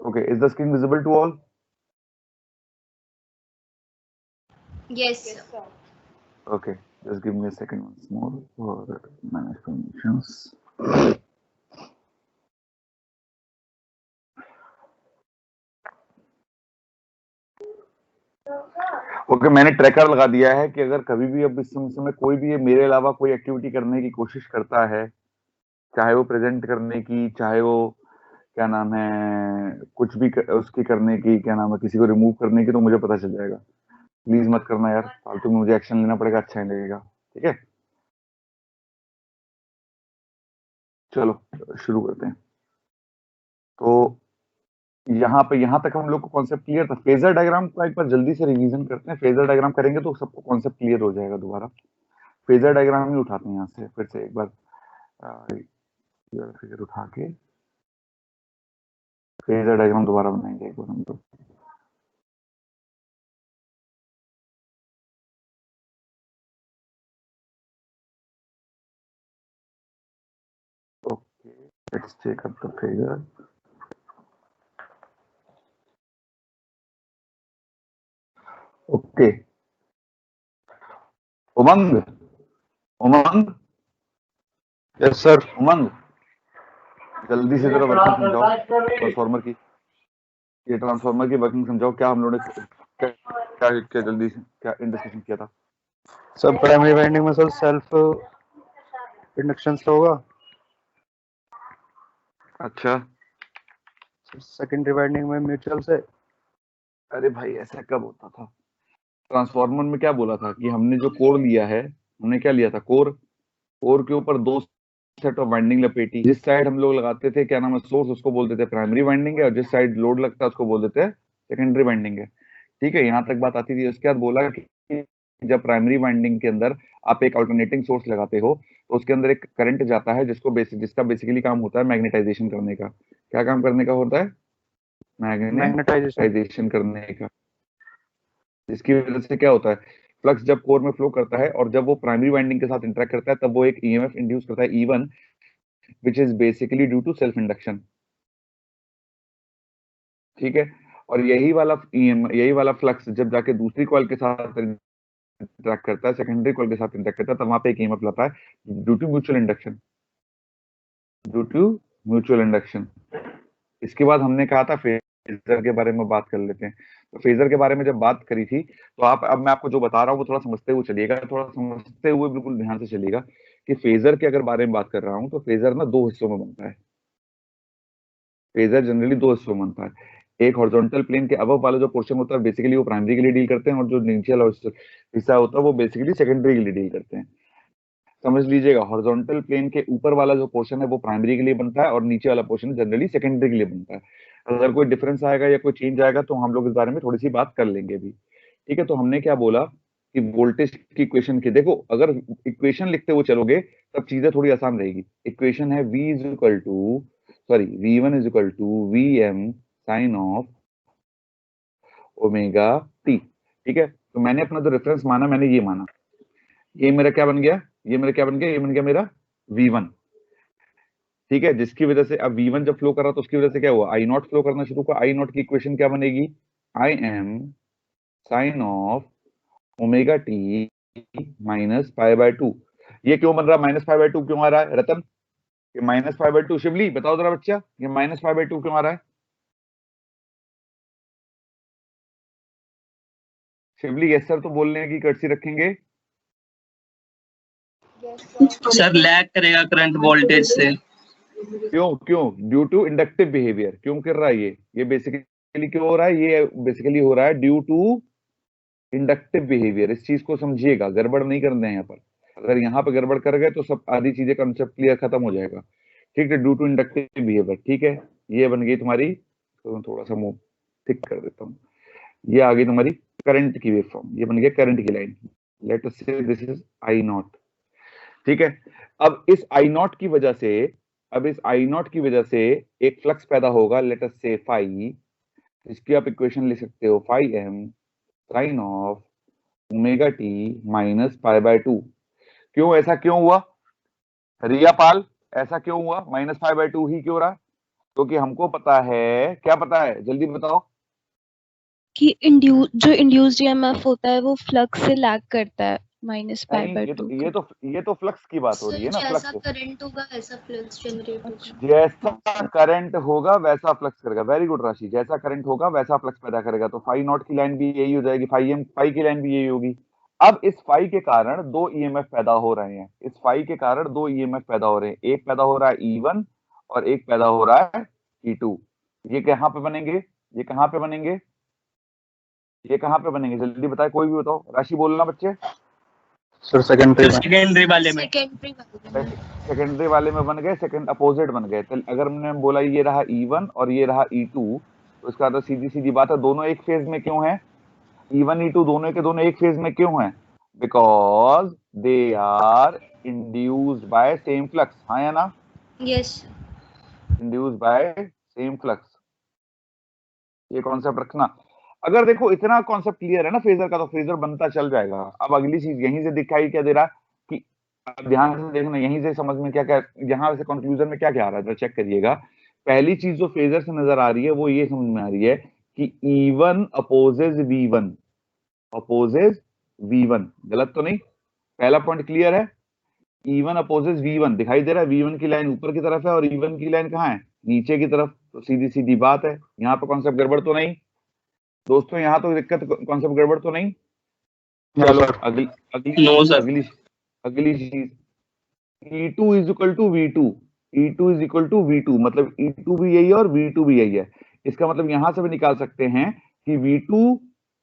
Okay, is the screen visible to all? Yes, sir. Okay, just give me a second once more for manage permissions. Okay मैंने tracker लगा दिया है कि अगर कभी भी अब इस समय कोई भी मेरे अलावा कोई एक्टिविटी करने की कोशिश करता है, चाहे वो प्रेजेंट करने की, चाहे वो क्या नाम है कुछ भी उसकी करने की, क्या नाम है किसी को रिमूव करने की, तो मुझे पता चल जाएगा। प्लीज मत करना यार, फालतू में मुझे एक्शन लेना पड़ेगा, अच्छा नहीं लगेगा। ठीक है, चलो शुरू करते हैं। तो यहाँ तक हम लोग को कॉन्सेप्ट क्लियर था। फेजर डायग्राम का एक बार जल्दी से रिवीजन करते हैं। फेजर डायग्राम करेंगे तो सबको कॉन्सेप्ट क्लियर हो जाएगा। दोबारा फेजर डायग्राम ही उठाते हैं यहाँ से फिर से एक बार। फिगर उठा के फेजर डायग्राम दोबारा बनाएंगे एक बार हम लोग। Okay, let's check up the figure. Okay, Umang Umang yes sir. Umang जल्दी से जरा वर्किंग समझाओ ट्रांसफार्मर की। ये ट्रांसफार्मर की वर्किंग समझाओ। क्या हम लोगों ने क्या जल्दी से क्या डिस्कशन किया था? सर प्राइमरी वाइंडिंग में सर सेल्फ इंडक्शन से होगा। अच्छा, सेकेंडरी वाइंडिंग में म्यूचुअल से। अरे भाई ऐसा कब होता था? ट्रांसफार्मर में क्या बोला था कि हमने जो कोर लिया है, हमने क्या लिया था? कोर के ऊपर दो सेट ऑफ वाइंडिंग लपेटी। जिस साइड हम लोग लगाते थे क्या नाम है सोर्स, उसको बोलते थे प्राइमरी वाइंडिंग है, और जिस साइड लोड लगता है उसको बोल देते हैं सेकेंडरी वाइंडिंग है। ठीक है, यहाँ तक बात आती थी। उसके बाद बोला कि जब प्राइमरी वाइंडिंग के अंदर आप एक अल्टरनेटिंग सोर्स लगाते हो तो उसके अंदर एक करंट जाता है जिसका बेसिकली काम होता है मैग्नेटाइजेशन करने का। क्या काम करने का होता है? मैग्नेटाइजेशन करने का। जिसकी वजह से क्या होता है, फ्लक्स जब कोर में फ्लो करता है और जब वो प्राइमरी वाइंडिंग के साथ इंटरेक्ट करता है तब वो एक ईएमएफ इंड्यूस करता है E1, which is basically due to self induction. ठीक है, और यही वाला फ्लक्स जब जाके दूसरी कॉइल के साथ इंटरेक्ट करता है, सेकेंडरी कॉइल के साथ इंटरेक्ट करता है, तब वहां पे एक ईएमएफ लाता है ड्यू टू म्यूचुअल इंडक्शन। इसके बाद हमने कहा था फेजर के बारे में बात कर लेते हैं। तो फेजर के बारे में जब बात करी थी तो अब मैं आपको जो बता रहा हूँ वो थोड़ा समझते हुए चलिएगा, थोड़ा समझते हुए बिल्कुल ध्यान से चलिएगा कि फेजर के अगर बारे में बात कर रहा हूँ तो फेजर ना दो हिस्सों में बनता है। फेजर जनरली दो हिस्सों में बनता है। एक हॉरिजॉन्टल प्लेन के अबव वाला जो पोर्शन होता है बेसिकली वो प्राइमरी के लिए डील करते हैं, और जो नीचे वाला हिस्सा होता है वो बेसिकली सेकेंडरी के लिए डील करते हैं। समझ लीजिएगा, हॉरिजॉन्टल प्लेन के ऊपर वाला जो पोर्शन है वो प्राइमरी के लिए बनता है और नीचे वाला पोर्शन जनरली सेकेंडरी के लिए बनता है। अगर कोई डिफरेंस आएगा या कोई चेंज आएगा तो हम लोग इस बारे में थोड़ी सी बात कर लेंगे भी। ठीक है, तो हमने क्या बोला कि वोल्टेज की इक्वेशन की, देखो अगर इक्वेशन लिखते हुए चलोगे तब चीजें थोड़ी आसान रहेगी। इक्वेशन है V1 is equal to Vm sine of omega t. ठीक है, तो मैंने अपना जो रेफरेंस माना मैंने ये माना, ये मेरा क्या बन गया, ये बन गया मेरा V1। ठीक है, जिसकी वजह से अब V1 जब फ्लो कर रहा तो उसकी वजह से क्या हुआ, I0 फ्लो करना शुरू हुआ। I0 की इक्वेशन क्या बनेगी, I m sine of omega t minus pi by 2। ये क्यों बन रहा है, माइनस पाई बाय 2 क्यों आ रहा है रतन? ये माइनस पाई बाय 2, शिवली बताओ जरा बच्चा, ये माइनस पाई बाय 2 क्यों आ रहा है? शिवली यस सर तो बोलने की कर्सी रखेंगे। सर लैग करेगा करंट वोल्टेज से। क्यों ड्यू टू इंडक्टिव बिहेवियर। क्यों कर रहा है ये बेसिकली क्यों हो रहा है, ये बेसिकली हो रहा है ड्यू टू इंडक्टिव बिहेवियर। इस चीज को समझिएगा, गड़बड़ नहीं करना है यहाँ पर। अगर यहाँ पे गड़बड़ कर गए तो सब आधी चीजें कंसेप्ट क्लियर खत्म हो जाएगा। ठीक है, ड्यू टू इंडक्टिव बिहेवियर। ठीक है, ये बन गई तुम्हारी, तो मैं थोड़ा सा मुंह थिक कर देता हूँ। ये आ गई तुम्हारी करंट की वेव फॉर्म, ये बन गया करंट की लाइन। लेट अस से दिस इज I0। ठीक है, अब इस I0 की वजह से एक फ्लक्स पैदा होगा, लेट अस से फाई। इसकी आप इक्वेशन लिख सकते हो phi m sine of omega t minus pi by 2। क्यों ऐसा क्यों हुआ रिया पाल, ऐसा क्यों हुआ, माइनस पाई बाय 2 ही क्यों रहा? क्योंकि हमको पता है, क्या पता है जल्दी बताओ, कि जो इंड्यूस्ड ईएमएफ होता है वो फ्लक्स से लैग करता है माइनस पाई नहीं, बाय ये 2। तो फ्लक्स की बात हो सर रही है ना, जैसा फ्लक्स। करंट होगा वैसा फ्लक्स जनरेट होगा। जैसा करंट होगा वैसा फ्लक्स करेगा, वेरी गुड राशि, जैसा करंट होगा वैसा फ्लक्स पैदा करेगा। तो फाई नॉट की लाइन भी यही हो जाएगी, फाई की लाइन भी यही होगी। अब इस फाई के कारण दो ईएमएफ पैदा हो रहे हैं, इस फाई के कारण दो ईएमएफ पैदा हो रहे हैं, एक पैदा हो रहा है E1 और एक पैदा हो रहा है E2। ये कहां पे बनेंगे, ये कहां पे बनेंगे, ये कहां पे बनेंगे, जल्दी बताए, कोई भी बताओ, राशि बोलना बच्चे। सर सेकेंडरी में। सेकेंडरी वाले में। सेकेंडरी वाले में। सेकेंडरी वाले में बन गए, सेकंड अपोजिट बन गए। तो अगर हमने बोला ये रहा E1 और ये रहा E2, तो इसका तो सीधी सीधी बात है, दोनों एक फेज में क्यों है, E1 E2 दोनों के दोनों एक फेज में क्यों है, because they are induced by same flux, हाँ या ना, yes induced by same flux. ये कॉन्सेप्ट रखना। अगर देखो इतना कॉन्सेप्ट क्लियर है ना फेजर का, तो फेजर बनता चल जाएगा। अब अगली चीज यहीं से दिखाई क्या दे रहा है कि, अब ध्यान से देखना, यहीं से समझ में क्या क्या, यहां से कंक्लूजन में क्या क्या आ रहा है, तो चेक करिएगा। पहली चीज जो फेजर से नजर आ रही है वो ये समझ में आ रही है कि E1 opposes V1, opposes V1, गलत तो नहीं, पहला पॉइंट क्लियर है। E1 अपोजेज V1 दिखाई दे रहा है, V1 की लाइन ऊपर की तरफ है और E1 की लाइन कहाँ है, नीचे की तरफ। तो सीधी सीधी बात है, यहाँ पे कॉन्सेप्ट गड़बड़ तो नहीं दोस्तों, यहाँ तो दिक्कत, कॉन्सेप्ट गड़बड़ तो नहीं। चलो अगली अगली नो सर। अगली अगली चीज, E2 is equal to V2, E2 is equal to V2, मतलब E2 भी यही है और V2 भी यही है। इसका मतलब यहां से भी निकाल सकते हैं कि V2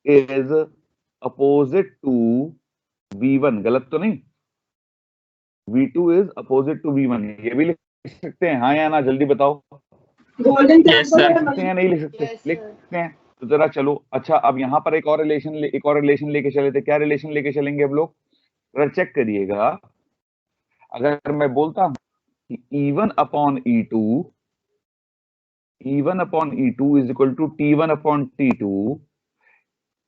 is opposite to V1, गलत तो नहीं, V2 is opposite to V1, ये भी लिख सकते हैं, हाँ या ना, जल्दी बताओ, यस सर। लिख सकते हैं नहीं लिख सकते, लिख सकते हैं। तो जरा चलो, अच्छा अब यहाँ पर एक और रिलेशन लेके चले थे, क्या रिलेशन लेके चलेंगे अब लोग, जरा चेक करिएगा। अगर मैं बोलता हूं कि E1 upon E2, E1 upon E2 is equal to T1 upon T2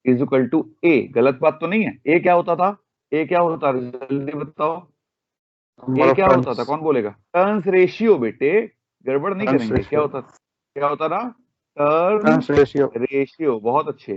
is equal to A, गलत बात तो नहीं है। A क्या होता था, A क्या होता था, जल्दी बताओ, A क्या होता था, कौन बोलेगा, टर्न्स रेशियो बेटे, गड़बड़ नहीं करेंगे, क्या होता था, टर्न्स रेशियो, बहुत अच्छे,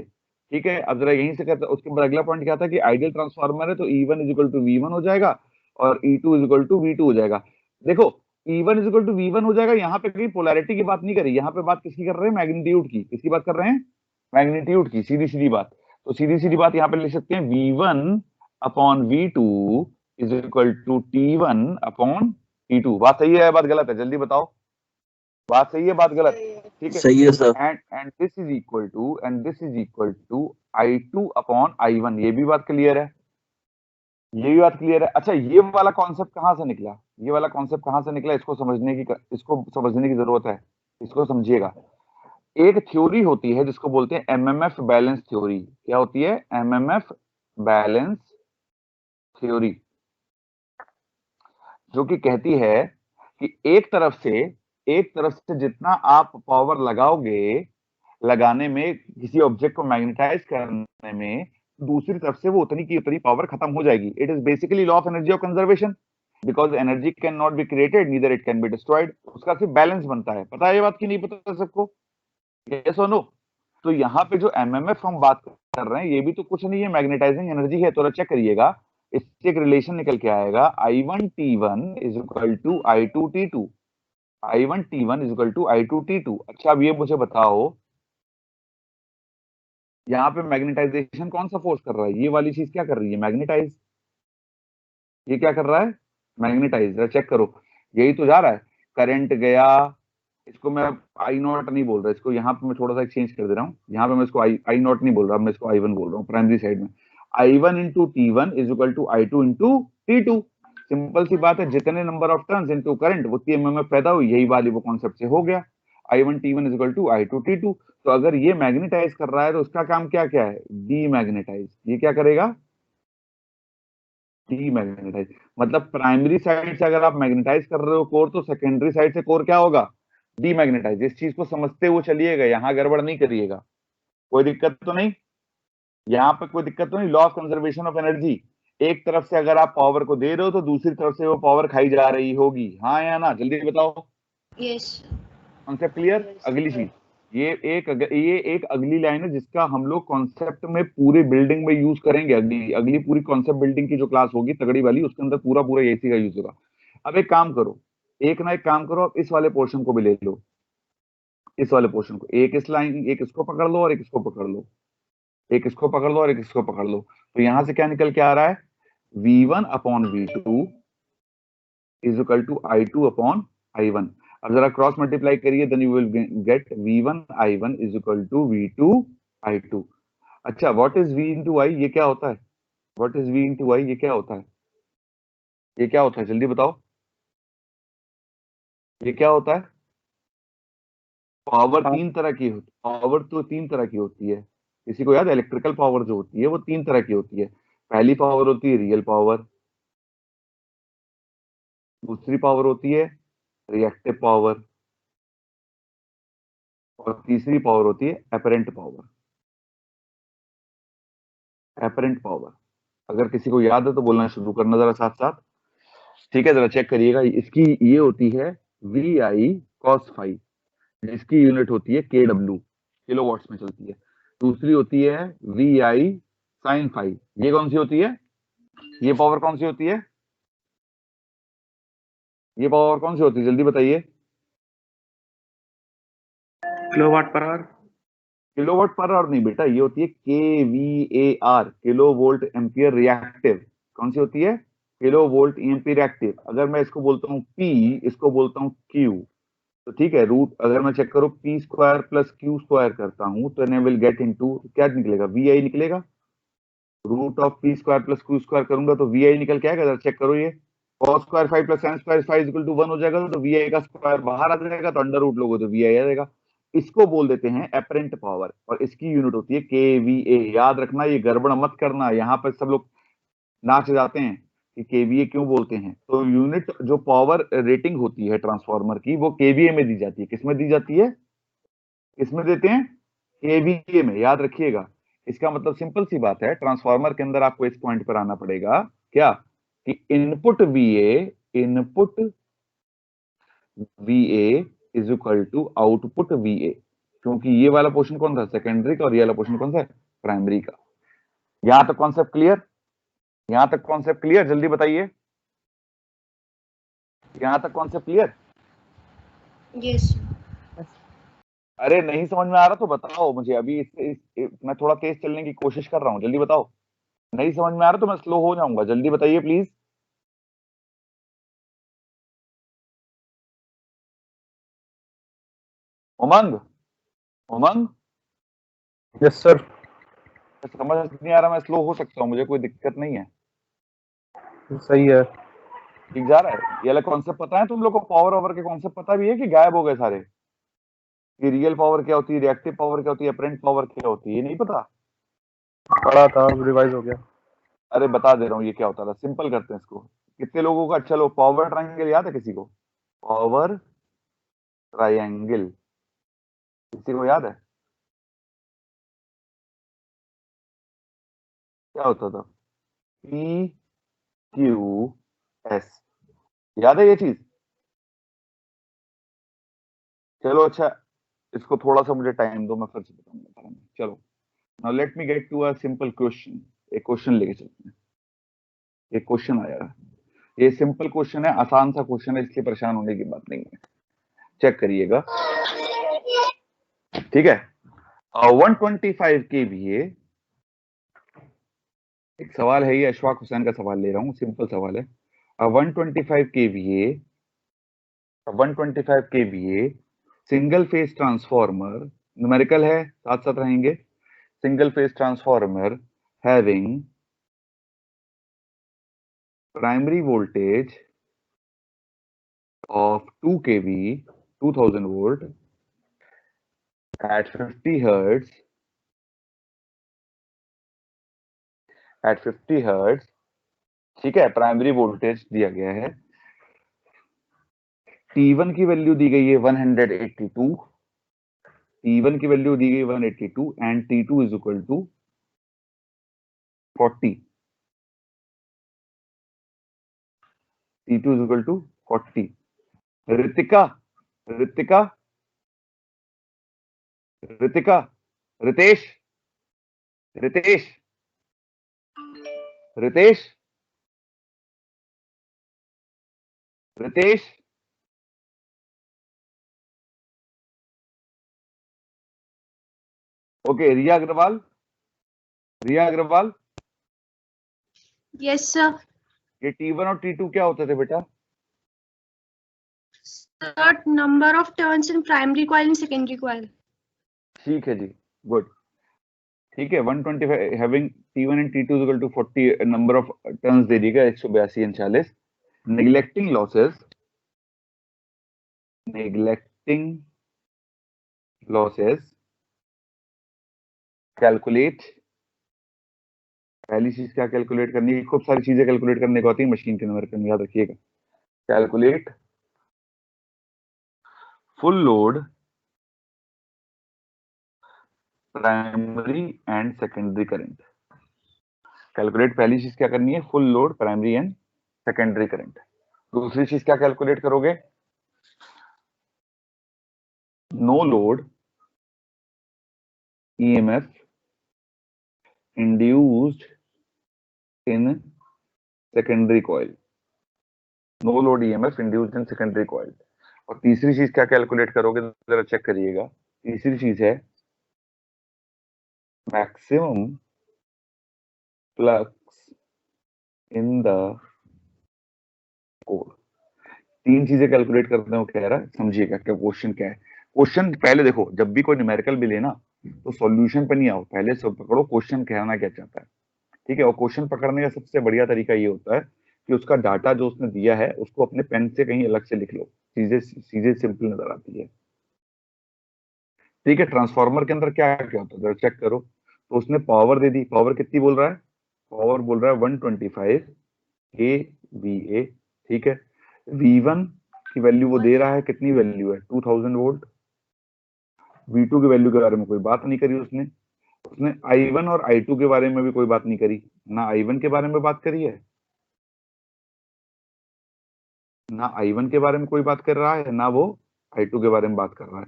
ठीक है। अब जरा यहीं से करते, उसके बाद अगला पॉइंट क्या था कि आइडियल ट्रांसफार्मर है तो E1 is equal to V1 हो जाएगा और E2 is equal to V2 हो जाएगा। देखो E1 is equal to V1 हो जाएगा, यहाँ पे कहीं पोलैरिटी की बात नहीं करी, यहाँ पे बात किसकी कर रहे हैं, मैग्नीट्यूड की, किसकी बात कर रहे हैं, मैग्नीट्यूड की, सीधी सीधी बात। तो सीधी सीधी बात यहाँ पे लिख सकते हैं V1 upon V2 is equal to T1 upon T2। बात सही है, बात गलत है, जल्दी बताओ, बात सही है, बात गलत, ठीक है, सही है sir. And this is equal to I2 upon I1, ये भी बात क्लियर है, ये भी बात क्लियर है। अच्छा ये वाला कॉन्सेप्ट कहां से निकला, ये वाला कॉन्सेप्ट कहां से निकला, इसको समझने की जरूरत है, इसको समझिएगा। एक थ्योरी होती है जिसको बोलते हैं MMF बैलेंस थ्योरी, क्या होती है, MMF बैलेंस थ्योरी, जो कि कहती है कि एक तरफ से जितना आप पावर लगाने में किसी ऑब्जेक्ट को मैग्नेटाइज करने में, दूसरी तरफ से वो उतनी की उतनी पावर खत्म हो जाएगी। It is basically law of energy of conservation, because energy can not be created neither it can be destroyed, उसका सिर्फ बैलेंस बनता है। पता है ये बात की नहीं पता सबको, यस और नो। तो यहाँ पे जो MMF हम बात कर रहे हैं ये भी तो कुछ नहीं है, मैग्नेटाइजिंग एनर्जी है। तो चेक करिएगा, इससे एक रिलेशन निकल के आएगा, I1T1 is equal to I2T2, I1T1 is equal to I2T2। अच्छा अब ये मुझे बताओ, यहाँ पे मैग्नेटाइजेशन कौन सा फोर्स कर रहा है, ये वाली चीज क्या कर रही है, मैग्नेटाइज, ये क्या कर रहा है, मैग्नेटाइज। चेक करो, यही तो जा रहा है, करंट गया, इसको मैं आई नॉट नहीं बोल रहा, इसको यहाँ पे मैं थोड़ा सा चेंज कर दे रहा हूँ, यहाँ पे मैं इसको आई नॉट नहीं बोल रहा, मैं इसको I1 बोल रहा हूँ प्राइमरी साइड में। I1 into T1 is equal to I2 into T2, simple सी बात है, जितने number of turns into current उतनी MMF पैदा हुई, यही वाली वो कॉन्सेप्ट से हो गया। I1T1 is equal to I2T2। तो अगर ये मैग्नेटाइज कर रहा है तो उसका काम क्या क्या है, डीमैग्नेटाइज। ये क्या करेगा, डीमैग्नेटाइज, मतलब प्राइमरी साइड से अगर आप मैग्नेटाइज कर रहे हो कोर, तो सेकेंडरी साइड से कोर क्या होगा, डीमैग्नेटाइज। इस चीज को समझते हुए चलिएगा, यहाँ गड़बड़ नहीं करिएगा, कोई दिक्कत तो नहीं, यहाँ पे कोई दिक्कत तो नहीं। Law of conservation of energy, एक तरफ से अगर आप पावर को दे रहे हो तो दूसरी तरफ से वो पावर खाई जा रही होगी, हाँ या ना, जल्दी बताओ, यस कॉन्सेप्ट क्लियर? अगली चीज, ये एक अगली लाइन है जिसका हम लोग कॉन्सेप्ट में पूरे बिल्डिंग में यूज करेंगे। अगली पूरी कॉन्सेप्ट बिल्डिंग की जो क्लास होगी तगड़ी वाली, उसके अंदर पूरा पूरा एसी का यूज होगा। अब एक काम करो, एक काम करो, अब इस वाले पोर्शन को भी ले लो, इस वाले पोर्शन को, एक इस लाइन, एक इसको पकड़ लो और एक इसको पकड़ लो, एक इसको पकड़ लो और एक इसको पकड़ लो। तो यहां से क्या निकल के आ रहा है, V1 upon V2 is equal to I2 upon I1। अब जरा क्रॉस मल्टीप्लाई करिए, then you will get V1 I1 is equal to V2 I2। अच्छा, what is V into I, ये क्या होता है? What is V into I, ये क्या होता है? ये क्या होता है, जल्दी बताओ, ये क्या होता है? पावर तीन तरह की होती, पावर तो तीन तरह की होती है। किसी को याद है? इलेक्ट्रिकल पावर जो होती है वो तीन तरह की होती है। पहली पावर होती है रियल पावर, दूसरी पावर होती है रिएक्टिव पावर, और तीसरी पावर होती है एपरेंट पावर। एपरेंट पावर, अगर किसी को याद है तो बोलना शुरू करना जरा साथ साथ, ठीक है? जरा चेक करिएगा, इसकी ये होती है VI cos फाई, जिसकी यूनिट होती है KW, किलोवाट्स में चलती है। दूसरी होती है VI sin फाई, ये कौन सी होती है? ये पावर कौन सी होती है? ये पावर कौन सी होती है, जल्दी बताइए। Kilowatt per hour. Kilowatt per hour नहीं बेटा, ये होती है KVAR, kilo volt ampere reactive. कौन सी होती है? Kilo volt ampere reactive. अगर मैं इसको बोलता हूँ P, इसको बोलता हूँ Q, तो ठीक है, रूट अगर मैं चेक करूँ P square plus Q square करता हूँ तो आई विल गेट इनटू, क्या निकलेगा? VI निकलेगा। Root of P square plus Q square करूंगा तो VI निकल के आएगा, जरा चेक करो। ये cos square 5 plus sin square 5 equal to 1 हो जाएगा, तो VI का स्क्वायर बाहर आ जाएगा, तो अंडर रूट लोगों तो VI आ जाएगा। इसको बोल देते हैं एपरेंट पावर, और इसकी यूनिट होती है KVA। याद रखना, ये गड़बड़ मत करना, यहाँ पर सब लोग नाच जाते हैं कि KVA क्यों बोलते हैं। तो यूनिट जो पावर रेटिंग होती है ट्रांसफार्मर की, वो KVA में दी जाती है। किसमें दी जाती है? किसमें देते हैं? KVA में, याद रखिएगा। इसका मतलब सिंपल सी बात है, ट्रांसफार्मर के अंदर आपको इस पॉइंट पर आना पड़ेगा क्या, कि input VA is equal to output VA, क्योंकि ये वाला पोर्शन कौन था? सेकेंडरी का, और ये वाला पोर्शन कौन सा? प्राइमरी का। यहां तक कॉन्सेप्ट क्लियर? यहां तक कॉन्सेप्ट क्लियर? जल्दी बताइए, यहां तक कॉन्सेप्ट क्लियर? यस। अरे नहीं समझ में आ रहा तो बताओ मुझे, अभी मैं थोड़ा तेज चलने की कोशिश कर रहा हूं, जल्दी बताओ। नहीं समझ में आ रहा तो मैं स्लो हो जाऊंगा, जल्दी बताइए please. Umang, Umang, yes sir. समझ नहीं आ रहा, मैं स्लो हो सकता हूँ, मुझे कोई दिक्कत नहीं है। सही है। ठीक जा रहा है? ये वाला कॉन्सेप्ट पता है तुम लोग को? पावर ओवर के कॉन्सेप्ट पता भी है कि गायब हो गए सारे? कि रियल पावर क्या होती है, रिएक्टिव पावर क्या होती है, अपरेंट पावर क्या होती है, ये नहीं पता? पढ़ा था, रिवाइज हो गया। अरे बता दे रहा हूँ ये क्या होता था, सिंपल करते हैं इसको। कितने लोगों को, अच्छा लो, पावर ट्रायंगल याद है किसी को? पावर ट्रायंगल किसी को याद है? क्या होता था? PQS, याद है ये चीज? चलो अच्छा, इसको थोड़ा सा मुझे टाइम दो, मैं फिर से बताऊंगा। चलो, now let me get to a simple question. एक क्वेश्चन लेके चलते हैं, एक क्वेश्चन आया है, ये सिंपल क्वेश्चन है, आसान सा क्वेश्चन है, इसलिए परेशान होने की बात नहीं है। चेक करिएगा, ठीक है? 125 kVA, एक सवाल है, ये अशफाक हुसैन का सवाल ले रहा हूँ, सिंपल सवाल है। 125 kVA, 125 kVA single phase transformer, numerical है, साथ साथ रहेंगे। Single phase transformer having primary voltage of 2 kV, 2000 volt at 50 hertz, ठीक है? प्राइमरी वोल्टेज दिया गया है, T1 की वैल्यू दी गई है 182, T1 की वैल्यू दी गई 182 and T2 is equal to 40, T2 is equal to 40। Ritika, Ritika Ritika, Ritesh, Ritesh, Ritesh, Ritesh, okay. Riya Agarwal, Riya Agarwal, Yes, sir. ये T1 और T2 क्या होते थे बेटा? Sir, number of turns in primary coil and secondary coil. ठीक है जी, गुड। ठीक है, 125 having T1 and T2 is equal to 40 number of turns दे दिएगा 182 and 40। Neglecting losses, neglecting losses calculate. पहली चीज क्या कैलकुलेट करनी है? खूब सारी चीजें कैलकुलेट करने को आती है मशीन के नंबर पे, याद रखिएगा। Calculate full load primary and secondary current. Calculate पहली चीज क्या करनी है? Full load primary and secondary current. दूसरी चीज क्या कैलकुलेट करोगे? No load EMF induced in secondary coil, no load EMF induced in secondary coil। और तीसरी चीज क्या कैलकुलेट करोगे? जरा चेक करिएगा। तीसरी चीज है maximum flux in the core. तीन चीजें कैलकुलेट करते हो कह रहा है, समझिएगा क्या क्वेश्चन क्या है। क्वेश्चन पहले देखो, जब भी कोई न्यूमेरिकल भी लेना तो सॉल्यूशन पे नहीं आओ, पहले से पकड़ो क्वेश्चन कहना क्या चाहता है। ठीक है, और क्वेश्चन पकड़ने का सबसे बढ़िया तरीका ये होता है कि उसका डाटा जो उसने दिया है उसको अपने पेन से कहीं अलग से लिख लो, चीजें सीधे सिंपल नजर आती है। ठीक है, ट्रांसफार्मर के अंदर क्या क्या होता है जरा चेक करो। तो उसने पावर दे दी, पावर कितनी बोल रहा है? पावर बोल रहा है 125 kVA। ठीक है, V1 की वैल्यू वो दे रहा है, कितनी वैल्यू है? 2000 वोल्ट। V2 की वैल्यू के बारे में कोई बात नहीं करी उसने। उसने I1 और I2 के बारे में भी कोई बात नहीं करी, ना I1 के बारे में बात करी है, ना I1 के बारे में कोई बात कर रहा है, ना वो I2 के बारे में बात कर रहा है।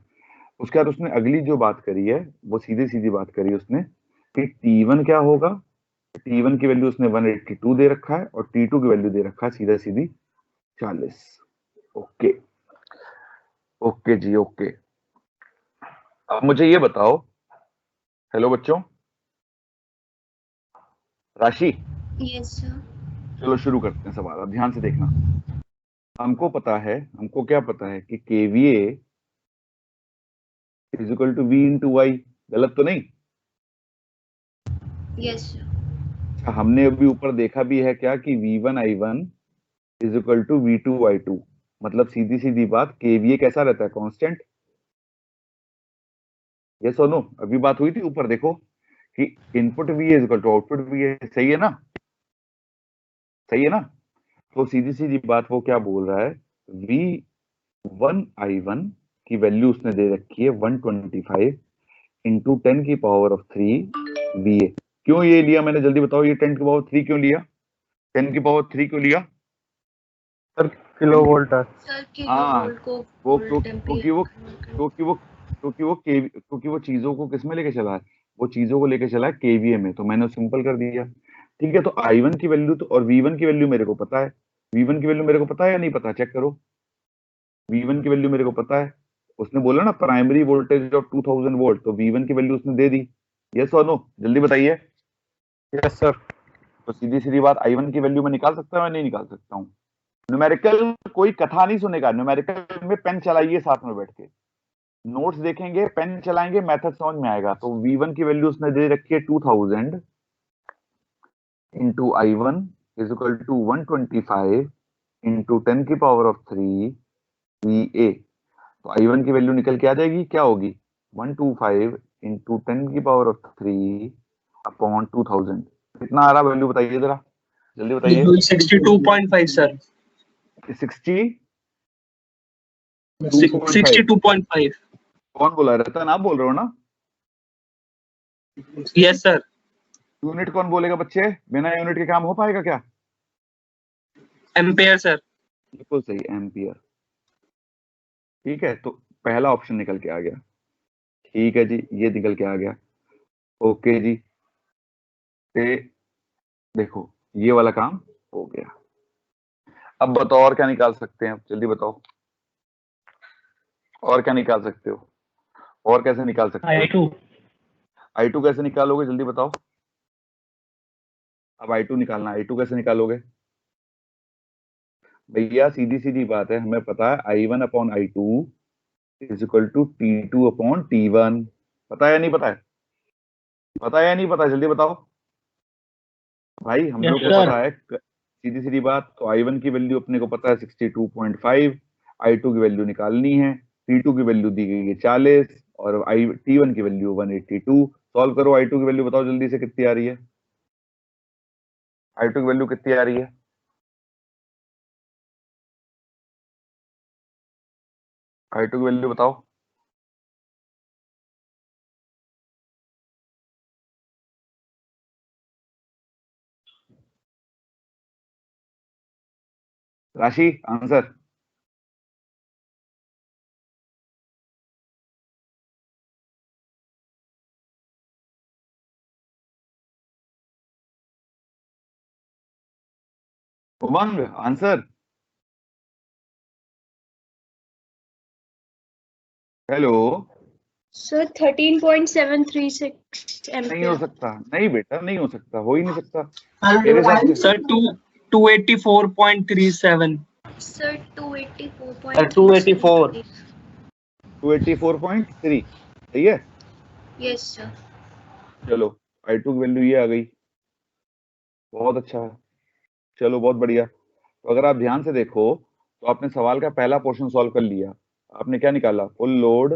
उसके बाद उसने अगली जो बात करी है वो सीधी सीधी बात करी उसने कि T1 क्या होगा। T1 की वैल्यू उसने 182 दे रखा है और T2 की वैल्यू दे रखा है सीधा सीधी 40। ओके, ओके जी, ओके। अब मुझे ये बताओ, हेलो बच्चों, राशि, Yes, sir. चलो शुरू करते हैं सवाल। अब ध्यान से देखना। हमको पता है, हमको क्या पता है कि KVA is equal to V into I। गलत तो नहीं? Yes, sir. अच्छा, हमने अभी ऊपर देखा भी है क्या कि V1 I1 is equal to V2 I2। मतलब सीधी सीधी बात, KVA कैसा रहता है? कांस्टेंट। ये सुनो, अभी बात हुई थी ऊपर, देखो कि input V is equal to output V है। सही है ना? सही है ना? तो सीधी सीधी बात वो क्या बोल रहा है? V1 I1 की वैल्यू उसने दे रखी है 125 इंटू 10 की पावर ऑफ 3 VA। क्यों ये लिया मैंने, जल्दी बताओ, ये 10 की पावर 3 क्यों लिया? 10 की पावर 3 क्यों लिया? सर किलो वोल्ट है। Sir, हाँ, kilovolt को वो volt ampere क्योंकि वो convert करना। क्योंकि वो क्योंकि वो चीजों को किस में लेके चला है? वो चीजों को लेके चला है KVA में, तो मैंने सिंपल कर दिया। ठीक है, तो I1 की वैल्यू तो और V1 की वैल्यू मेरे को पता है। V1 की वैल्यू मेरे को पता है या नहीं पता? चेक करो। V1 की वैल्यू मेरे को पता है। उसने बोला ना प्राइमरी वोल्टेज ऑफ 2000 वोल्ट, तो V1 की वैल्यू उसने दे दी। यस और नो, जल्दी बताइए। Yes sir. तो सीधी सीधी बात, I1 की वैल्यू मैं निकाल सकता हूँ या नहीं निकाल सकता हूँ? न्यूमेरिकल कोई कथा नहीं सुनेगा, न्यूमेरिकल में पेन चलाइए साथ में बैठ के, नोट्स देखेंगे, पेन चलाएंगे, मेथड समझ में आएगा। तो V1 की वैल्यू उसने दे रखी है 2000 into I1 is equal to 125 into 10 की पावर ऑफ 3 VA। तो I1 की वैल्यू निकल के आ जाएगी, क्या होगी? 125 इंटू 10 की पावर ऑफ 3 अपॉन 2000। कितना आ रहा वैल्यू बताइए जरा, जल्दी बताइए। 62.5 सर। 62.5। 62.5। कौन बोला? रतन आप बोल रहे हो ना? Yes sir. यूनिट कौन बोलेगा बच्चे? बिना यूनिट के काम हो पाएगा क्या? Ampere sir. बिल्कुल सही, एम्पियर। ठीक है, तो पहला ऑप्शन निकल के आ गया। ठीक है जी, ये निकल के आ गया। ओके जी, ते देखो ये वाला काम हो गया। अब बताओ और क्या निकाल सकते हैं, जल्दी बताओ और क्या निकाल सकते हो, और कैसे निकाल सकते हो? I2 कैसे निकालोगे, जल्दी बताओ। अब I2 निकालना, I2 कैसे निकालोगे भैया? सीधी सीधी बात है, हमें पता है I1 upon I2 is equal to T2 upon T1। पता है या नहीं पता है? पता है या नहीं पता है, जल्दी बताओ भाई। हम लोग को पता है सीधी सीधी बात। तो I1 की वैल्यू अपने को पता है 62.5, I2 की वैल्यू निकालनी है, T2 की वैल्यू दी गई है 40 और T1 की वैल्यू 182। सॉल्व करो, I2 की वैल्यू बताओ जल्दी से कितनी आ रही है, I2 की वैल्यू कितनी आ रही है? I2 की वैल्यू बताओ। राशि आंसर। उमंग आंसर। हेलो सर 13.736 नहीं हो एम्पियर। सकता, नहीं बेटा नहीं हो सकता, हो ही नहीं सकता मेरे हिसाब से। सर 284.37। सर 284. 284। 284.3 सही है। Yes sir. चलो I2 की वैल्यू ये आ गई, बहुत अच्छा है। चलो बहुत बढ़िया। तो अगर आप ध्यान से देखो तो आपने सवाल का पहला पोर्शन सॉल्व कर लिया। आपने क्या निकाला, full load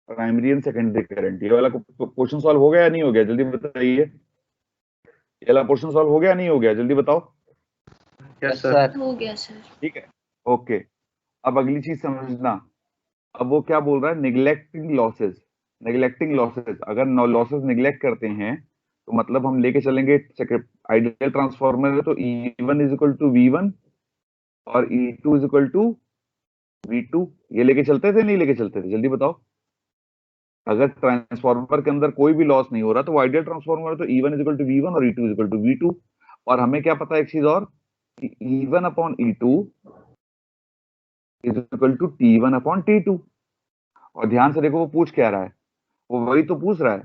primary and secondary current. ये वाला पोर्शन सॉल्व हो गया या नहीं हो गया, जल्दी बताइए। ये वाला पोर्शन सॉल्व हो गया या नहीं हो गया, जल्दी बताओ। Yes sir. हो गया सर। ठीक है, ओके। अब अगली चीज समझना, अब वो क्या बोल रहा है, निगलेक्टिंग लॉसेस। निगलेक्टिंग लॉसेस, अगर लॉसेस निगलेक्ट करते हैं तो मतलब हम लेके चलेंगे आइडियल ट्रांसफार्मर है तो E1 is equal to V1 और E2 is equal to V2। ये लेके चलते थे नहीं लेके चलते थे, जल्दी बताओ। अगर ट्रांसफार्मर के अंदर कोई भी लॉस नहीं हो रहा तो वो आइडियल ट्रांसफार्मर है तो E1 is equal to V1 और E2 is equal to V2। और हमें क्या पता है एक चीज और, कि E1 upon E2 is equal to T1 upon T2। और ध्यान से देखो वो पूछ क्या रहा है, वो वही तो पूछ रहा है,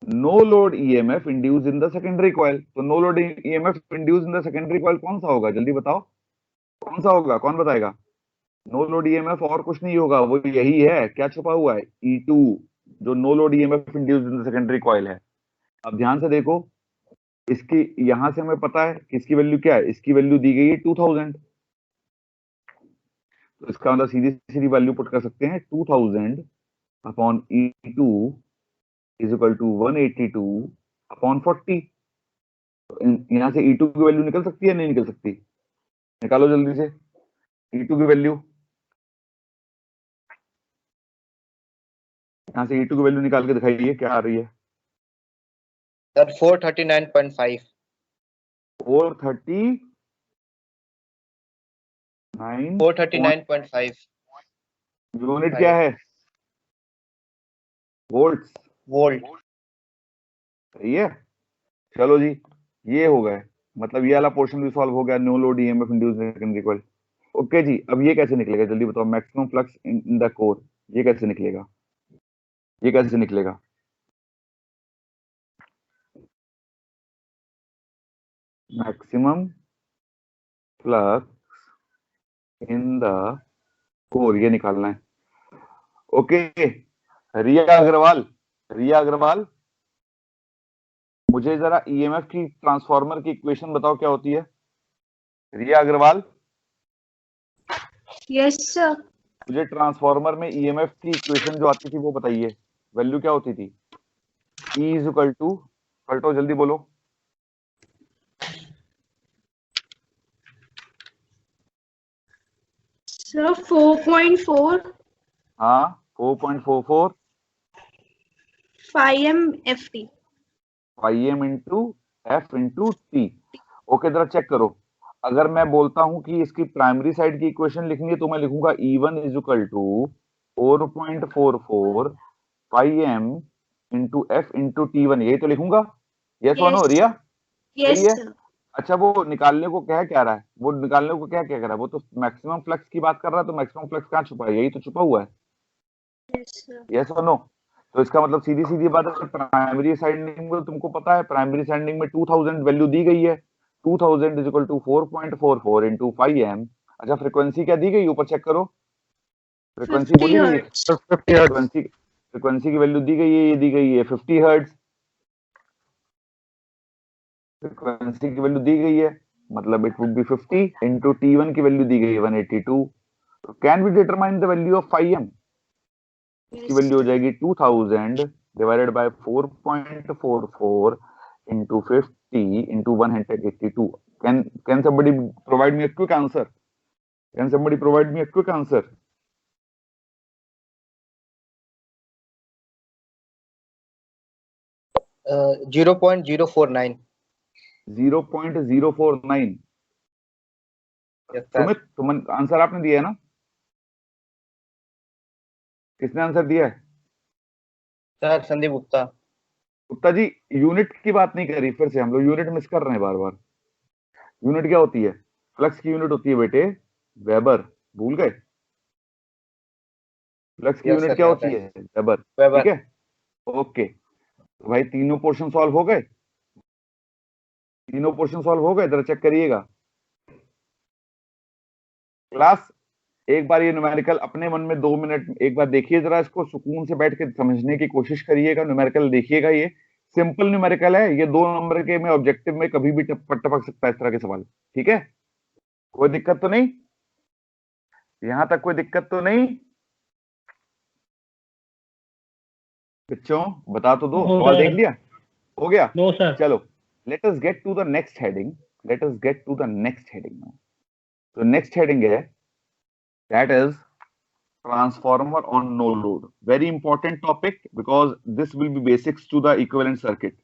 no load EMF induce in the secondary coil. तो no load EMF induce in the secondary coil कौन सा होगा, जल्दी बताओ कौन सा होगा, कौन बताएगा? नो लोड ईएमएफ और कुछ नहीं होगा, वो यही है, क्या छुपा हुआ है, E2, जो no load EMF induce in the secondary coil है। अब ध्यान से देखो, इसकी यहां से हमें पता है कि इसकी वैल्यू क्या है, इसकी वैल्यू दी गई है 2000। तो इसका मतलब सीधी सीधी वैल्यू पुट कर सकते हैं 2000 upon E2 is equal to 182 upon 40। यहाँ से E2 की वैल्यू निकल सकती है नहीं निकल सकती, निकालो जल्दी से E2 की वैल्यू। यहाँ से E2 की वैल्यू निकाल के दिखाइए क्या आ रही है। सर 439.5। 439.5 यूनिट क्या है, वोल्ट्स। वोल्ट। सही है। चलो जी, ये हो गए, मतलब ये वाला पोर्शन भी सॉल्व हो गया, no load EMF induced secondary coil. Okay जी, अब ये कैसे निकलेगा, जल्दी बताओ। Maximum flux in the core, ये कैसे निकलेगा, ये कैसे निकलेगा? Maximum flux in the core, ये निकालना है। ओके, रिया अग्रवाल, रिया अग्रवाल मुझे जरा ईएमएफ की ट्रांसफार्मर की इक्वेशन बताओ क्या होती है। रिया अग्रवाल, यस सर। मुझे ट्रांसफार्मर में ईएमएफ की इक्वेशन जो आती थी वो बताइए, वैल्यू क्या होती थी? E इज इक्वल टू, पलटो जल्दी बोलो। सर 4.4 हाँ 4.44 5m FT। m into F into T. Okay, जरा चेक करो, अगर मैं बोलता हूं कि इसकी प्राइमरी साइड की इक्वेशन लिखनी है तो मैं लिखूंगा E1 is equal to 4.44 phi m into f into t1, यही तो लिखूंगा। यस और नो Yes. रिया? Yes, सही है। sir. अच्छा, वो निकालने को क्या क्या रहा है, वो निकालने को क्या क्या कर रहा है, वो तो मैक्सिमम फ्लक्स की बात कर रहा है, तो मैक्सिमम फ्लक्स कहाँ छुपा है, यही तो छुपा हुआ है। Yes, sir. यस और नो? तो इसका मतलब सीधी सीधी बात है, प्राइमरी साइडिंग में तुमको पता है, प्राइमरी साइडिंग में 2000 वैल्यू दी गई है, 2000 is equal to 4.44 into 5m। अच्छा, फ्रीक्वेंसी क्या दी गई, ऊपर चेक करो, फ्रीक्वेंसी 50 बोली गई है, hertz. 50 hertz. फ्रीक्वेंसी की वैल्यू दी गई है, ये दी गई है 50 हर्ट्ज, फ्रीक्वेंसी की वैल्यू दी गई है, मतलब it would B 50 into t1 की वैल्यू दी गई है 182। तो can we determine the value of phi m? इसकी Yes, वैल्यू हो sir. जाएगी 2000 divided by 4.44 into 50 into 182. Can somebody provide me a quick answer? Can somebody provide me a quick answer? Uh, 0.049. 0.049। Yes, sir. Sumit, तुम answer आपने दिया है ना? किसने answer दिया है? Sir, Sandeep Gupta. Gupta ji, unit की बात नहीं करी, फिर से हम लोग यूनिट मिस कर रहे हैं बार बार। यूनिट क्या होती है? फ्लक्स की यूनिट होती है बेटे वेबर, भूल गए? फ्लक्स की Yes, यूनिट sir. क्या याद होती है. है? वेबर। Weber. ठीक है, ओके। तो भाई तीनों पोर्शन सॉल्व हो गए, तीनों पोर्शन सॉल्व हो गए, जरा चेक करिएगा क्लास। एक बार ये न्यूमेरिकल अपने मन में 2 मिनट एक बार देखिए, जरा इसको सुकून से बैठ के समझने की कोशिश करिएगा। न्यूमेरिकल देखिएगा, ये सिंपल न्यूमेरिकल है, ये 2 नंबर के में ऑब्जेक्टिव में कभी भी टपक सकता है इस तरह के सवाल। ठीक है, कोई दिक्कत तो नहीं? यहां तक कोई दिक्कत तो नहीं बच्चों? बता तो दो, सवाल देख लिया? हो गया? No sir. चलो, let us get to the next heading, let us get to the next heading now. तो नेक्स्ट हेडिंग है, that is transformer on no load. Very important topic because this will be basics to the equivalent circuit.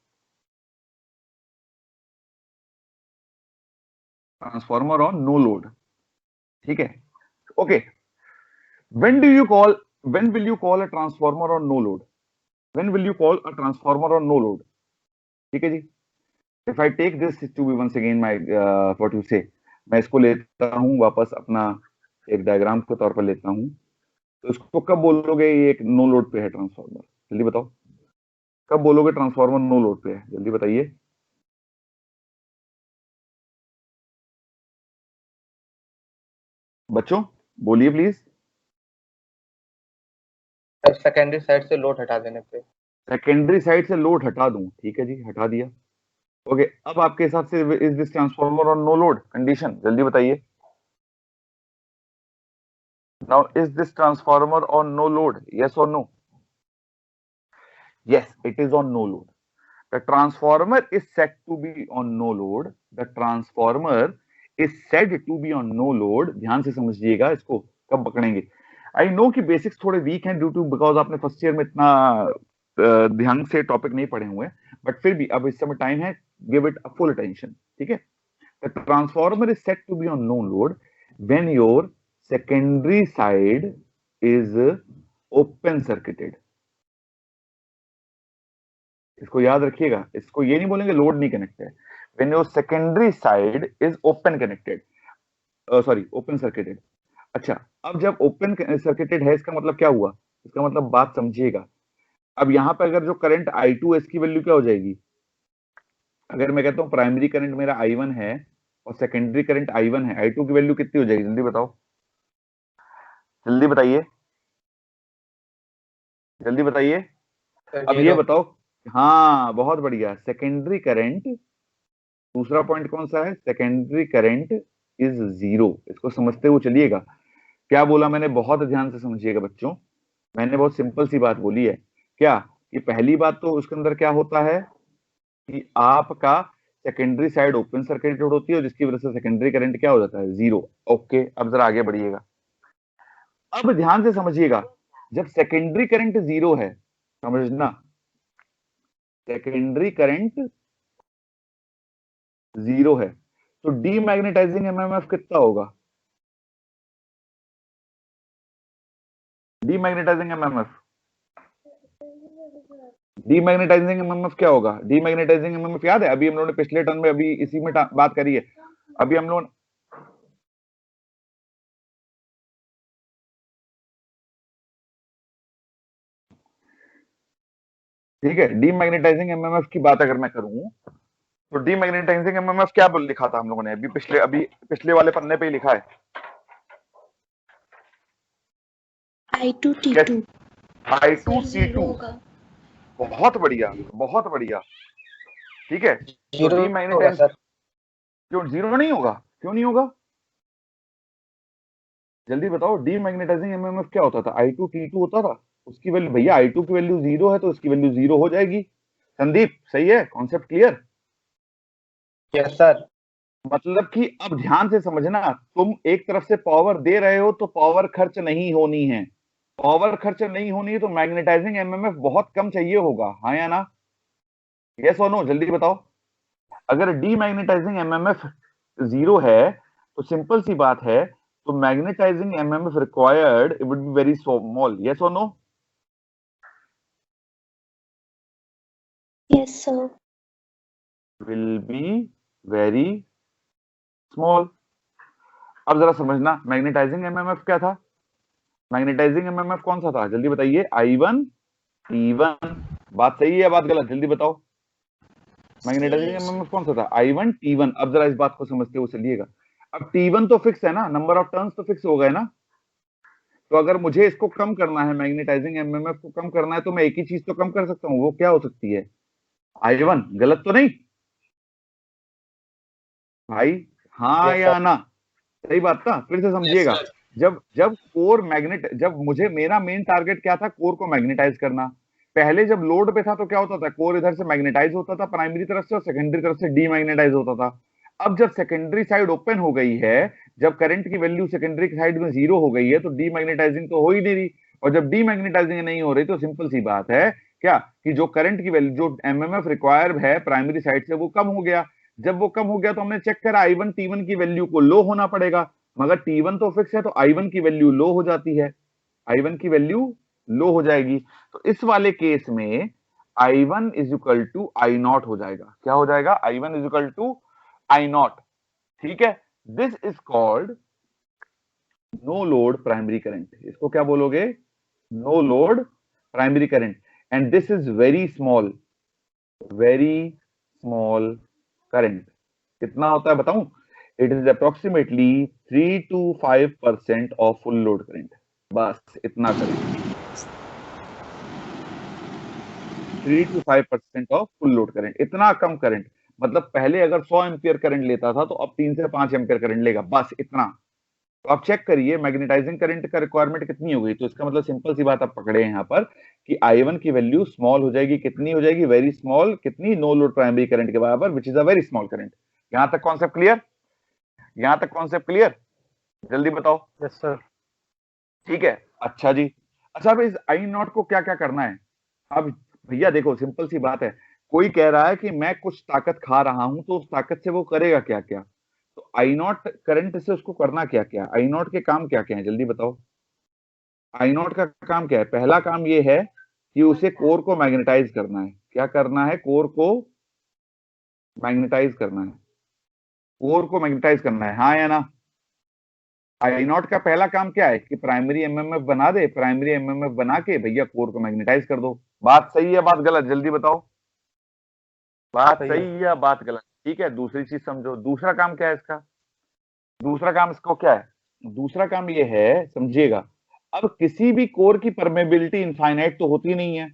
Transformer on no load. ठीक है, okay. When will you call a transformer on no load? When will you call a transformer on no load? ठीक है जी। If I take this to be once again my what you say, मैं इसको लेता हूं वापस अपना एक diagram के तौर पर लेता हूं, तो इसको कब बोलोगे ये एक नो लोड पे है ट्रांसफार्मर? जल्दी बताओ, कब बोलोगे ट्रांसफार्मर नो लोड पे है? जल्दी बताइए। बच्चों बोलिए प्लीज। सर सेकेंडरी साइड से लोड हटा देने पे। सेकेंडरी साइड से लोड हटा दूं, ठीक है जी, हटा दिया। ओके, अब आपके हिसाब से is this transformer on no load condition? जल्दी बताइए। Now is this transformer on no load, yes और no? Yes, it is on no load. The transformer is set to be on no load, the transformer is said to be on no load. ध्यान से समझिएगा, इसको कब पकड़ेंगे। I know कि basics थोड़े weak हैं ड्यू टू बिकॉज आपने फर्स्ट ईयर में इतना ध्यान से टॉपिक नहीं पढ़े हुए, बट फिर भी अब इस समय टाइम है, give it a full attention. ठीक है, the transformer is set to be on no load when your secondary side is open circuited. इसको याद रखिएगा, इसको ये नहीं बोलेंगे लोड नहीं कनेक्ट है। When your secondary side is open connected, sorry open circuited. अच्छा, अब जब ओपन सर्किटेड है इसका मतलब क्या हुआ? इसका मतलब बात समझिएगा। अब यहां पर अगर जो करंट I2 है इसकी वैल्यू क्या हो जाएगी? अगर मैं कहता हूं प्राइमरी करंट मेरा I1 है और सेकेंडरी करंट I1 है, I2 की वैल्यू कितनी हो जाएगी? जल्दी बताओ, जल्दी बताइए, जल्दी बताइए। अब ये 0. बताओ, हाँ बहुत बढ़िया, सेकेंडरी करंट, दूसरा पॉइंट कौन सा है? Secondary current is 0। इसको समझते हुए चलिएगा। क्या बोला मैंने? बहुत ध्यान से समझिएगा बच्चों, मैंने बहुत सिंपल सी बात बोली है। क्या कि पहली बात तो उसके अंदर क्या होता है कि आपका सेकेंडरी साइड ओपन सर्किटेड होती है, जिसकी वजह से सेकेंडरी करंट क्या हो जाता है? 0। ओके, अब जरा आगे बढ़िएगा। अब ध्यान से समझिएगा, जब सेकेंडरी करंट 0 है, समझना, सेकेंडरी करंट 0 है, तो डीमैग्नेटाइजिंग एमएमएफ कितना होगा? डीमैग्नेटाइजिंग एमएमएफ डीमैग्नेटाइजिंग एमएमएफ क्या होगा? डीमैग्नेटाइजिंग एमएमएफ याद है? अभी हम लोगों ने पिछले टर्न में अभी इसी में बात करी है। अभी हम लोग ठीक है, डीमैग्नेटाइजिंग एमएमएफ की बात अगर मैं करूं तो डीमैग्नेटाइजिंग एमएमएफ क्या लिखा था हम लोगों ने? अभी पिछले वाले पन्ने पे ही लिखा है I2T2 I2T2। बहुत बढ़िया, बहुत बढ़िया। ठीक है, तो जीरो होगा डीमैग्नेटाइज सर। क्यों जीरो नहीं होगा? क्यों नहीं होगा? जल्दी बताओ, डीमैग्नेटाइजिंग एमएमएफ क्या होता था? I2T2 होता था। उसकी वैल्यू भैया I2 की वैल्यू 0 है तो उसकी वैल्यू 0 हो जाएगी। संदीप सही है? Concept clear? Yes sir. मतलब कि अब ध्यान से समझना, तुम एक तरफ से पावर दे रहे हो तो पावर खर्च नहीं होनी है। पावर खर्च नहीं होनी है तो मैग्नेटाइजिंग एमएमएफ बहुत कम चाहिए होगा, हाँ या ना? यस और नो? जल्दी बताओ। अगर डीमैग्नेटाइजिंग एमएमएफ 0 है तो सिंपल सी बात है, तो magnetising MMF required it would be very small. Yes और no? Yes sir. Will be very small. अब जरा समझना, मैग्नेटाइजिंग एमएमएफ क्या था? मैग्नेटाइजिंग एमएमएफ कौन सा था? जल्दी बताइए। I1 T1। बात सही है बात गलत? जल्दी बताओ। मैग्नेटाइजिंग एमएमएफ कौन सा था? I1 T1। अब जरा इस बात को समझते हुए चलिएगा। अब T1 तो फिक्स है ना, नंबर ऑफ टर्न्स तो फिक्स हो गए ना। तो अगर मुझे इसको कम करना है, मैग्नेटाइजिंग एमएमएफ को कम करना है, तो मैं एक ही चीज तो कम कर सकता हूँ, वो क्या हो सकती है? I1। गलत तो नहीं भाई? हाँ यस या सर। ना? सही बात था। फिर से समझिएगा, sir. जब कोर मैग्नेट, जब मुझे, मेरा मेन टारगेट क्या था? कोर को मैग्नेटाइज करना। पहले जब लोड पे था तो क्या होता था? कोर इधर से मैग्नेटाइज होता था प्राइमरी तरफ से और सेकेंडरी तरफ से डीमैग्नेटाइज होता था। अब जब सेकेंडरी साइड ओपन हो गई है, जब करंट की वैल्यू सेकेंडरी की साइड में 0 हो गई है, तो डीमैग्नेटाइजिंग तो हो ही नहीं रही। और जब डीमैग्नेटाइजिंग नहीं हो रही तो सिंपल सी बात है क्या, कि जो करंट की वैल्यू, जो एमएमएफ रिक्वायर है प्राइमरी साइड से, वो कम हो गया। जब वो कम हो गया तो हमने चेक करा I1 T1 की वैल्यू को लो होना पड़ेगा, मगर T1 तो फिक्स है तो I1 की वैल्यू लो हो जाती है। I1 की वैल्यू लो हो जाएगी। तो इस वाले केस में I1 is equal to I0 हो जाएगा। क्या हो जाएगा? I1 is equal to I0। ठीक है, this is called no load primary current. इसको क्या बोलोगे? No load primary current. And this is very small current. कितना होता है बताऊं? It is approximately 3 to 5% of full load current. बस इतना current, 3 to 5% of full load current. इतना कम करंट, मतलब पहले अगर 100 एम्पियर करंट लेता था तो अब 3 से 5 एम्पियर करंट लेगा, बस इतना। तो आप चेक करिए मैग्नेटाइजिंग करंट का रिक्वायरमेंट कितनी हो गई। तो इसका मतलब सिंपल सी बात आप पकड़े यहाँ पर कि I1 की वैल्यू स्मॉल हो जाएगी। कितनी हो जाएगी? Very small. कितनी? नो लोड प्राइमरी करंट के बराबर, which is a very small current. यहां तक कॉन्सेप्ट क्लियर? यहां तक कॉन्सेप्ट क्लियर? जल्दी बताओ। Yes sir. ठीक है, अच्छा जी। अच्छा, अब इस I0 को क्या क्या करना है? अब भैया देखो, सिंपल सी बात है, कोई कह रहा है कि मैं कुछ ताकत खा रहा हूं तो उस ताकत से वो करेगा क्या क्या। तो I0 करंट से उसको करना क्या क्या? I0 के काम क्या क्या है? जल्दी बताओ। I0 का काम क्या है? पहला काम ये है कि उसे कोर को मैग्नेटाइज करना है। क्या करना है? कोर को मैग्नेटाइज करना है। कोर को मैग्नेटाइज करना है, हाँ या ना? I0 का पहला काम क्या है? कि प्राइमरी एमएमएफ बना दे। प्राइमरी एमएमएफ बना के भैया कोर को मैग्नेटाइज कर दो। बात सही है बात गलत? जल्दी बताओ। बात सही है या बात गलत? ठीक है, दूसरी चीज समझो। दूसरा काम क्या है इसका? दूसरा काम इसको क्या है? दूसरा काम ये है, समझिएगा, अब किसी भी कोर की परमेबिलिटी इनफाइनाइट तो होती नहीं है।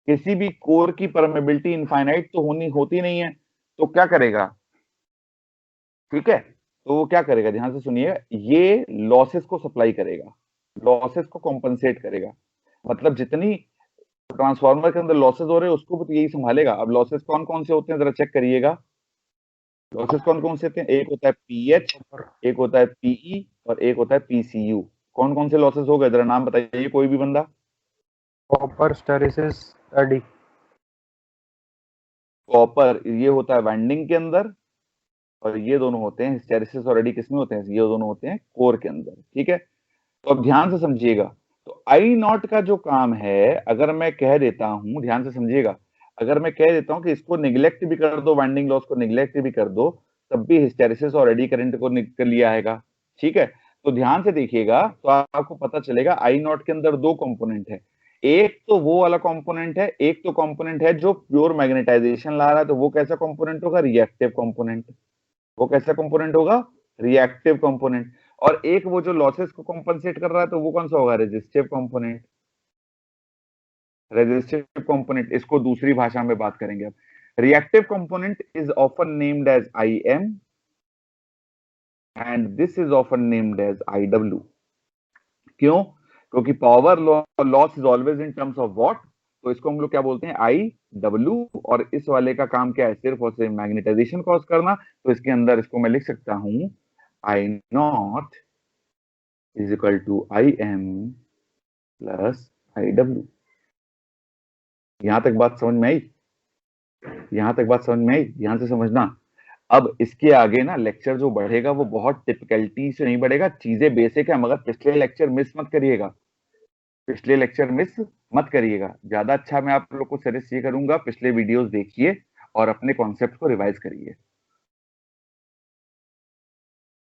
किसी भी कोर की परमेबिलिटी इनफाइनाइट तो होती नहीं है। तो क्या करेगा? ठीक है, तो वो क्या करेगा? ध्यान से सुनिए, ये लॉसेस को सप्लाई करेगा, लॉसेस को कॉम्पनसेट करेगा। मतलब जितनी ट्रांसफार्मर के अंदर लॉसेस हो रहे हैं उसको भी तो यही संभालेगा। अब लॉसेस कौन कौन से होते हैं जरा चेक करिएगा। लॉसेस कौन कौन से होते हैं? एक होता है पीएच, एक होता है पीई और एक होता है पीसीयू। कौन कौन से लॉसेस हो गए? जरा नाम बताइए कोई भी बंदा। Copper, hysteresis, AD. कॉपर ये होता है वाइंडिंग के अंदर, और ये दोनों होते हैं, हिस्टैरिसीस और एडी किसमें होते हैं? ये दोनों होते हैं कोर के अंदर। ठीक है, तो अब ध्यान से समझिएगा, तो आई नॉट का जो काम है, अगर मैं कह देता हूं, ध्यान से समझिएगा, अगर मैं कह देता हूं कि इसको निग्लेक्ट भी कर दो, वाइंडिंग लॉस को निग्लेक्ट भी कर दो, तब भी हिस्टैरिसीस और एडी करंट को निकल लिया आएगा। ठीक है, तो ध्यान से देखिएगा तो आपको पता चलेगा आई नॉट के अंदर दो कंपोनेंट है। एक तो वो वाला कंपोनेंट है, एक तो कंपोनेंट है जो प्योर मैग्नेटाइजेशन ला रहा है, तो वो कैसा कंपोनेंट होगा? Reactive component. वो कैसा कंपोनेंट होगा? Reactive component. और एक वो जो लॉसेस को कॉम्पनसेट कर रहा है, तो वो कौन सा होगा? Resistive component. रेजिस्टिव कंपोनेंट, इसको दूसरी भाषा में बात करेंगे अब। Reactive component is often named as IM and this is often named as IW। क्यों? क्योंकि power loss is always in terms of what, तो इसको हम लोग क्या बोलते हैं? IW। और इस वाले का काम क्या है? सिर्फ और सिर्फ मैग्नेटाइजेशन कॉज करना। तो इसके अंदर इसको मैं लिख सकता हूं I nought is equal to IM plus IW। यहां तक बात समझ में आई? यहां तक बात समझ में आई? ध्यान से समझना। अब इसके आगे ना लेक्चर जो बढ़ेगा वो बहुत टिपिकलिटी से नहीं बढ़ेगा, चीजें बेसिक है, मगर पिछले लेक्चर मिस मत करिएगा, पिछले लेक्चर मिस मत करिएगा। ज्यादा अच्छा मैं आप लोग को सजेस्ट ये करूंगा, पिछले वीडियोस देखिए और अपने कॉन्सेप्ट को रिवाइज करिए।